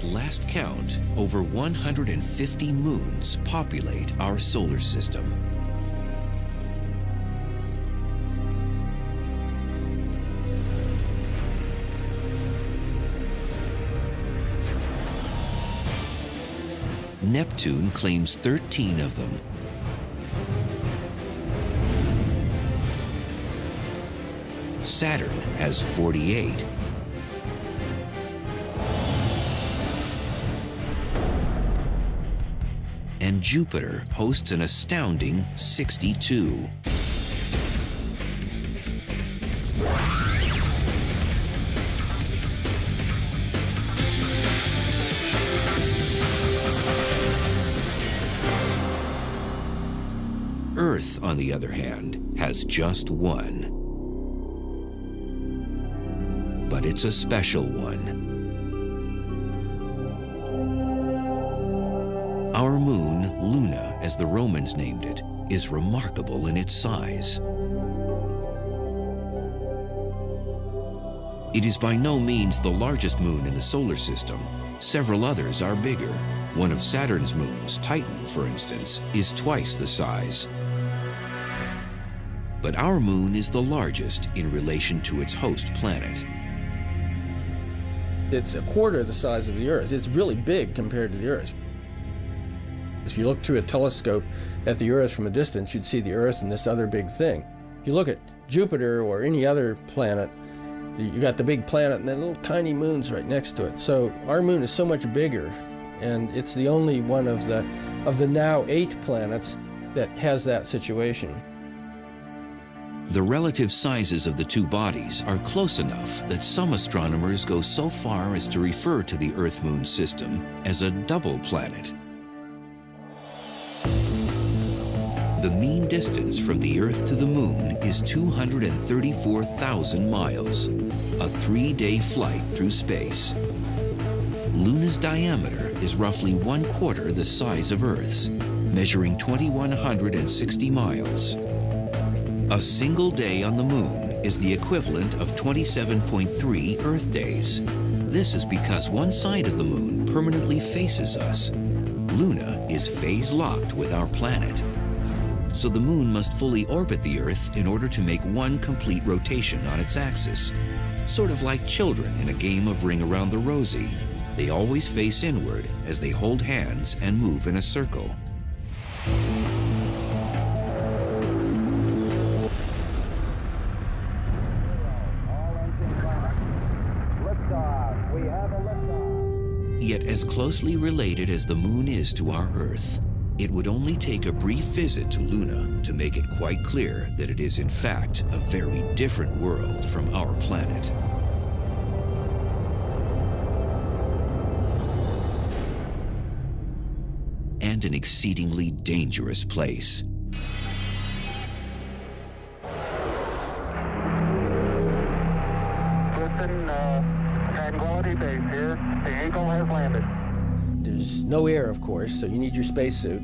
At last count, over 150 moons populate our solar system. Neptune claims 13 of them. Saturn has 48. And Jupiter hosts an astounding 62. Earth, on the other hand, has just one. But it's a special one. Our moon, Luna, as the Romans named it, is remarkable in its size. It is by no means the largest moon in the solar system. Several others are bigger. One of Saturn's moons, Titan, for instance, is twice the size. But our moon is the largest in relation to its host planet. It's a quarter the size of the Earth. It's really big compared to the Earth. If you look through a telescope at the Earth from a distance, you'd see the Earth and this other big thing. If you look at Jupiter or any other planet, you got the big planet and then little tiny moons right next to it. So our moon is so much bigger, and it's the only one of the now 8 planets that has that situation. The relative sizes of the two bodies are close enough that some astronomers go so far as to refer to the Earth-Moon system as a double planet. The mean distance from the Earth to the Moon is 234,000 miles, a 3-day flight through space. Luna's diameter is roughly 1/4 the size of Earth's, measuring 2,160 miles. A single day on the Moon is the equivalent of 27.3 Earth days. This is because one side of the Moon permanently faces us. Luna is phase-locked with our planet. So the Moon must fully orbit the Earth in order to make one complete rotation on its axis. Sort of like children in a game of Ring Around the Rosie. They always face inward as they hold hands and move in a circle. Yet as closely related as the Moon is to our Earth, it would only take a brief visit to Luna to make it quite clear that it is in fact a very different world from our planet. And an exceedingly dangerous place. Tranquility Base here. The Eagle has landed. There's no air, of course, so you need your spacesuit.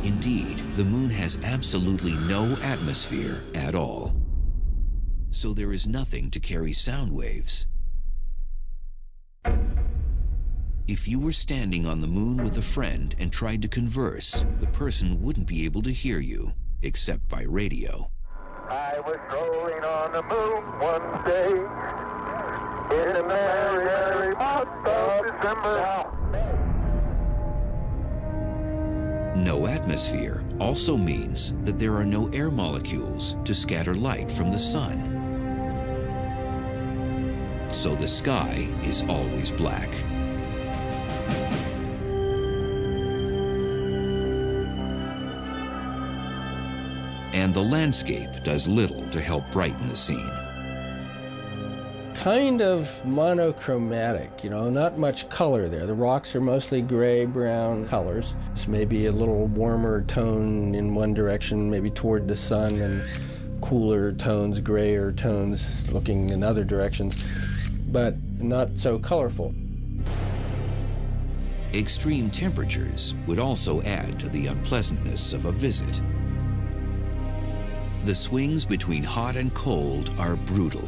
Indeed, the Moon has absolutely no atmosphere at all. So there is nothing to carry sound waves. If you were standing on the Moon with a friend and tried to converse, the person wouldn't be able to hear you, except by radio. I was strolling on the Moon one day in the merry, merry month of December. No atmosphere also means that there are no air molecules to scatter light from the sun. So the sky is always black. And the landscape does little to help brighten the scene. Kind of monochromatic, you know, not much color there. The rocks are mostly gray-brown colors. It's maybe a little warmer tone in one direction, maybe toward the sun, and cooler tones, grayer tones looking in other directions, but not so colorful. Extreme temperatures would also add to the unpleasantness of a visit. The swings between hot and cold are brutal.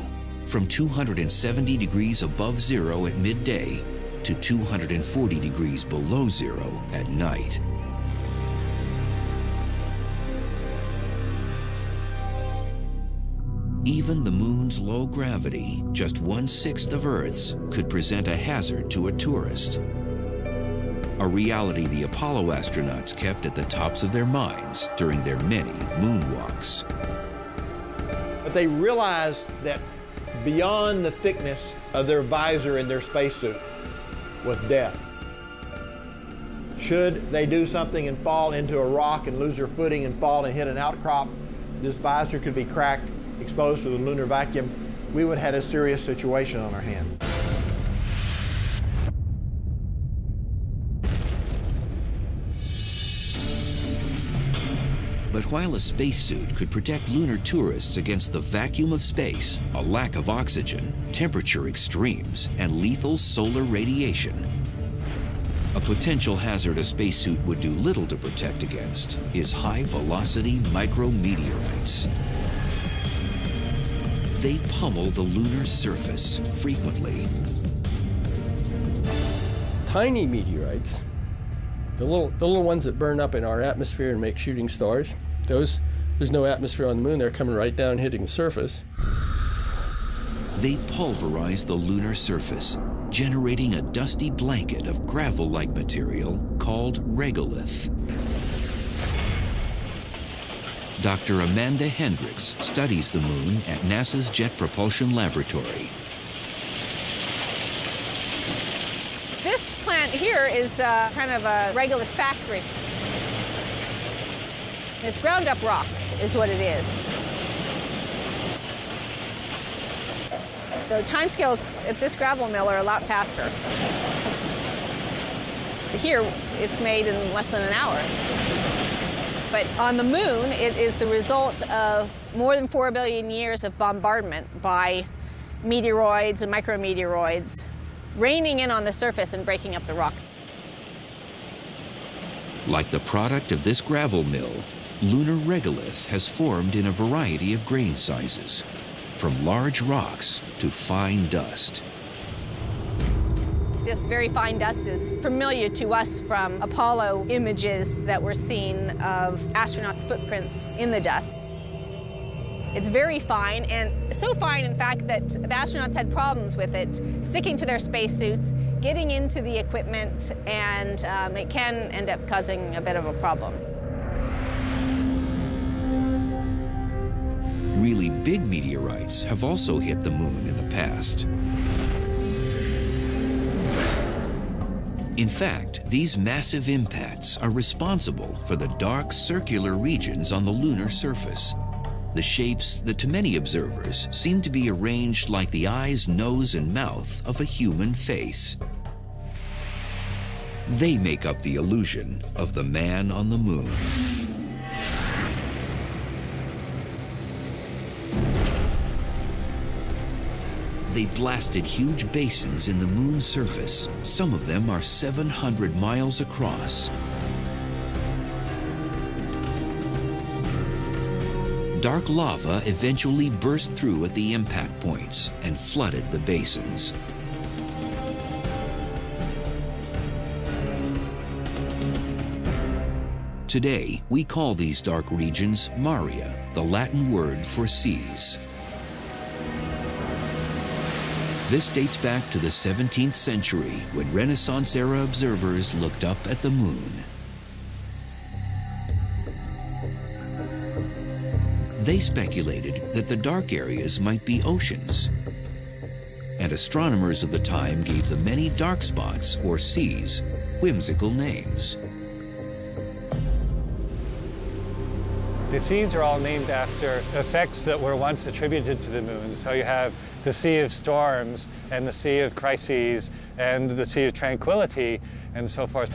from 270 degrees above zero at midday to 240 degrees below zero at night. Even the moon's low gravity, just 1/6 of Earth's, could present a hazard to a tourist. A reality the Apollo astronauts kept at the tops of their minds during their many moonwalks. But they realized that beyond the thickness of their visor in their spacesuit was death. Should they do something and fall into a rock and lose their footing and fall and hit an outcrop, this visor could be cracked, exposed to the lunar vacuum. We would have had a serious situation on our hands. But while a spacesuit could protect lunar tourists against the vacuum of space, a lack of oxygen, temperature extremes, and lethal solar radiation, a potential hazard a spacesuit would do little to protect against is high-velocity micrometeorites. They pummel the lunar surface frequently. Tiny meteorites, the little ones that burn up in our atmosphere and make shooting stars, there's no atmosphere on the moon, they're coming right down, hitting the surface. They pulverize the lunar surface, generating a dusty blanket of gravel-like material called regolith. Dr. Amanda Hendricks studies the moon at NASA's Jet Propulsion Laboratory. This plant here is kind of a regolith factory. It's ground up rock, is what it is. The timescales at this gravel mill are a lot faster. Here, it's made in less than an hour. But on the moon, it is the result of more than 4 billion years of bombardment by meteoroids and micrometeoroids raining in on the surface and breaking up the rock. Like the product of this gravel mill, lunar regolith has formed in a variety of grain sizes, from large rocks to fine dust. This very fine dust is familiar to us from Apollo images that were seen of astronauts' footprints in the dust. It's very fine, and so fine, in fact, that the astronauts had problems with it sticking to their spacesuits, getting into the equipment, and it can end up causing a bit of a problem. Really big meteorites have also hit the moon in the past. In fact, these massive impacts are responsible for the dark circular regions on the lunar surface, the shapes that to many observers seem to be arranged like the eyes, nose, and mouth of a human face. They make up the illusion of the man on the moon. They blasted huge basins in the moon's surface. Some of them are 700 miles across. Dark lava eventually burst through at the impact points and flooded the basins. Today, we call these dark regions Maria, the Latin word for seas. This dates back to the 17th century when Renaissance-era observers looked up at the moon. They speculated that the dark areas might be oceans, and astronomers of the time gave the many dark spots, or seas, whimsical names. The seas are all named after effects that were once attributed to the moon. So you have the Sea of Storms, and the Sea of Crises, and the Sea of Tranquility, and so forth.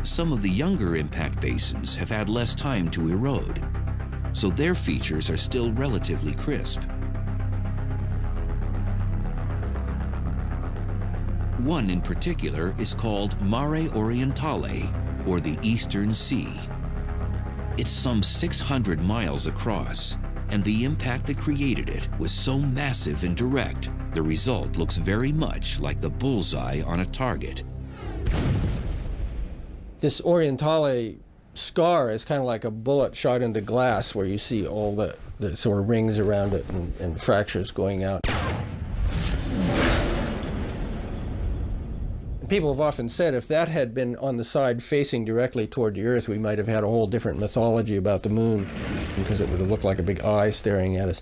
Some of the younger impact basins have had less time to erode, so their features are still relatively crisp. One in particular is called Mare Orientale, or the Eastern Sea. It's some 600 miles across, and the impact that created it was so massive and direct, the result looks very much like the bullseye on a target. This Orientale scar is kind of like a bullet shot into glass, where you see all the sort of rings around it and fractures going out. People have often said if that had been on the side facing directly toward the Earth, we might have had a whole different mythology about the moon, because it would have looked like a big eye staring at us.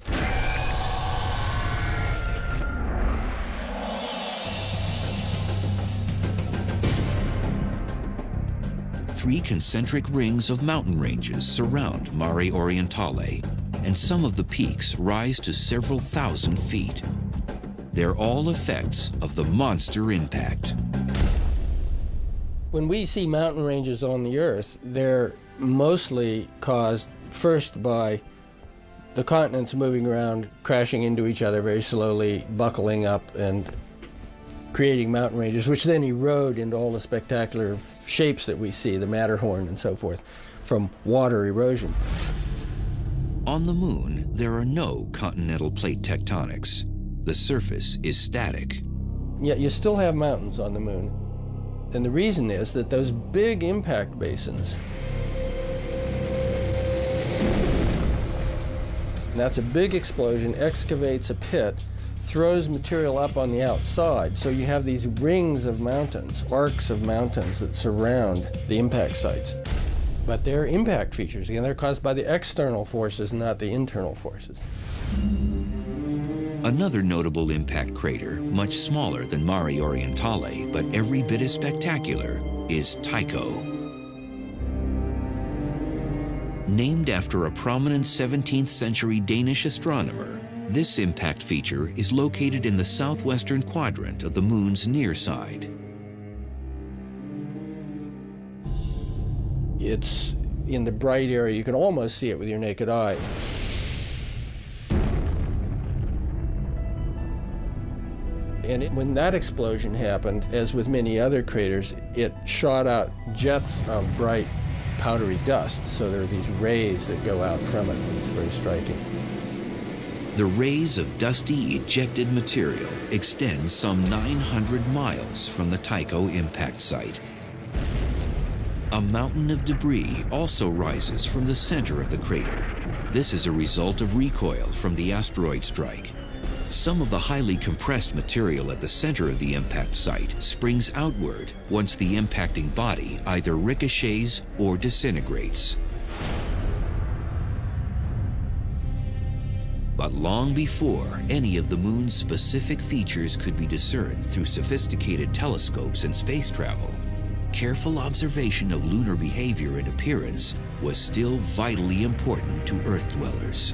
Three concentric rings of mountain ranges surround Mare Orientale, and some of the peaks rise to several thousand feet. They're all effects of the monster impact. When we see mountain ranges on the Earth, they're mostly caused first by the continents moving around, crashing into each other very slowly, buckling up, and creating mountain ranges, which then erode into all the spectacular shapes that we see, the Matterhorn and so forth, from water erosion. On the moon, there are no continental plate tectonics. The surface is static. Yet you still have mountains on the moon. And the reason is that those big impact basins, that's a big explosion, excavates a pit, throws material up on the outside, so you have these rings of mountains, arcs of mountains that surround the impact sites. But they're impact features. Again, they're caused by the external forces, not the internal forces. Another notable impact crater, much smaller than Mare Orientale, but every bit as spectacular, is Tycho. Named after a prominent 17th century Danish astronomer, this impact feature is located in the southwestern quadrant of the moon's near side. It's in the bright area. You can almost see it with your naked eye. And when that explosion happened, as with many other craters, it shot out jets of bright powdery dust. So there are these rays that go out from it. It's very striking. The rays of dusty, ejected material extend some 900 miles from the Tycho impact site. A mountain of debris also rises from the center of the crater. This is a result of recoil from the asteroid strike. Some of the highly compressed material at the center of the impact site springs outward once the impacting body either ricochets or disintegrates. But long before any of the moon's specific features could be discerned through sophisticated telescopes and space travel, careful observation of lunar behavior and appearance was still vitally important to Earth dwellers.